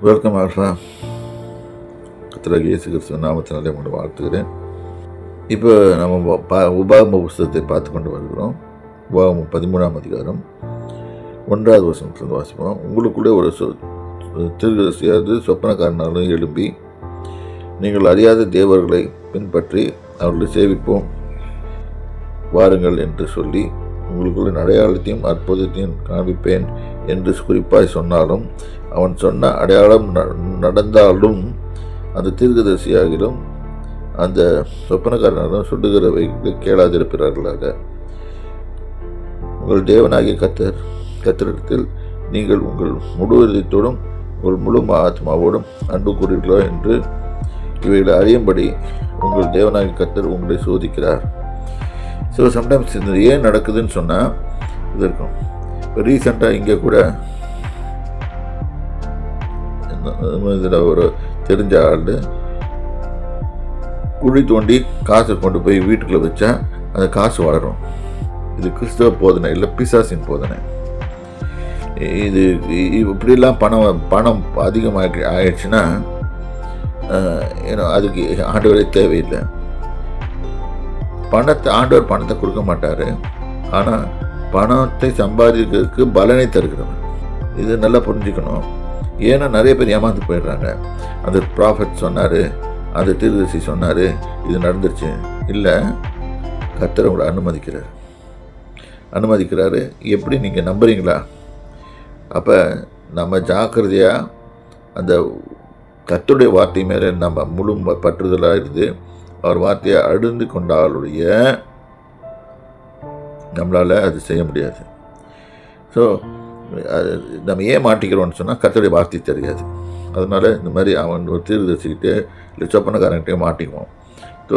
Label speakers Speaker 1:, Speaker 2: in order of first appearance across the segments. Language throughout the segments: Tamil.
Speaker 1: Welcome alpha. கர்த்தராகிய இயேசு கிறிஸ்துவின் நாமத்தினாலே உங்களை வாழ்த்துகிறேன். இப்போ நம்ம உபாகம புஸ்தகத்தை பார்த்து கொண்டு வருகிறோம். உபாகமம் 13ஆம் அதிகாரம் 1வது வசனத்திலிருந்து வாசிப்போம். உங்களுக்குள்ளே ஒரு தீர்க்கதரிசியாவது சொப்பனக்காரனாலும் எழும்பி நீங்கள் அறியாத தேவர்களை பின்பற்றி அவர்களை சேவிப்போம் வாருங்கள் என்று சொல்லி உங்களுக்குள்ள அடையாளத்தையும் அற்புதத்தையும் காண்பிப்பேன் என்று குறிப்பாய் சொன்னாலும், அவன் சொன்ன அடையாளம் நடந்தாலும் அந்த தீர்க்கதரிசியாகிலும் அந்த சொப்பனக்காரனும் சொல்லுகிறவை கேளாதிருக்கிறார்களாக. உங்கள் தேவனாகிய கர்த்தரிடத்தில் நீங்கள் உங்கள் முழு இதயத்தோடும் உங்கள் முழு ஆத்மாவோடும் அன்பு கூறுவீர்களோ என்று இவைகளை அறியும்படி உங்கள் தேவனாகிய கர்த்தர் உங்களை சோதிக்கிறார். ஸோ சம்டைம்ஸ் இது ஏன் நடக்குதுன்னு சொன்னால் இது இருக்கும். இப்போ ரீசெண்டாக இங்கே கூட இதில் ஒரு தெரிஞ்ச ஆள் குழி தோண்டி காசை கொண்டு போய் வீட்டுக்குள்ளே வச்சா அந்த காசு வளரும். இது கிறிஸ்தவ போதனை இல்லை, பிசாசின் போதனை. இது இப்படிலாம் பணம் அதிகமாக ஆயிடுச்சுன்னா அதுக்கு ஆண்டவரே தேவையில்லை. ஆண்டவர் பணத்தை கொடுக்க மாட்டார், ஆனால் பணத்தை சம்பாதிக்கிறதுக்கு பலனை தருகிறவன். இது நல்லா புரிஞ்சுக்கணும். ஏன்னா நிறைய பேர் ஏமாந்து போயிடுறாங்க. அந்த ப்ராஃபட் சொன்னார், அந்த தீர்க்கதரிசி சொன்னார், இது நடந்துருச்சு. இல்லை, கர்த்தர் உங்களை அனுமதிக்கிறாரு. எப்படி நீங்கள் நம்புறீங்களா? அப்போ நம்ம ஜாக்கிரதையாக அந்த கர்த்தருடைய வார்த்தை மேலே நம்ம முழு பற்றுதலாக இருந்து அவர் வார்த்தையை அழுந்து கொண்டாலுடைய நம்மளால் அது செய்ய முடியாது. ஸோ அது நம்ம ஏன் மாட்டிக்கிறோம்னு சொன்னால் கர்த்தருடைய வார்த்தை தெரியாது. அதனால் இந்த மாதிரி அவன் ஒரு தீர்க்கதரிசிக்கிட்டே இல்லை சொப்பனக்காரன்கிட்டே மாட்டிக்குவோம். ஸோ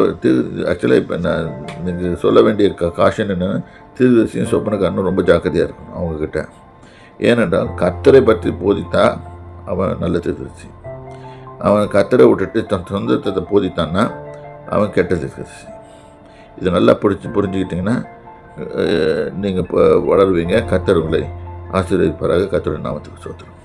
Speaker 1: ஆக்சுவலாக இப்போ நான் நீங்கள் சொல்ல வேண்டிய காஷன் என்னென்னா, தீர்க்கதரிசியும் சொப்பனக்காரனும் ரொம்ப ஜாக்கிரதையாக இருக்கணும் அவங்கக்கிட்ட. ஏனென்றால் கர்த்தரை பற்றி போதித்தா அவன் நல்ல தீர்க்கதரிசி. அவன் கர்த்தரை விட்டுட்டு தன் சொந்தத்தை போதித்தான்னா அவன் கெட்ட தீர்க்கதரிசி. இதை நல்லா புரிஞ்சுக்கிட்டிங்கன்னா நீங்கள் வளருவீங்க. கர்த்தர் உங்களை ஆசீர்வதிப்பாராக. கர்த்தருடைய நாமத்துக்கு ஸ்தோத்திரம்.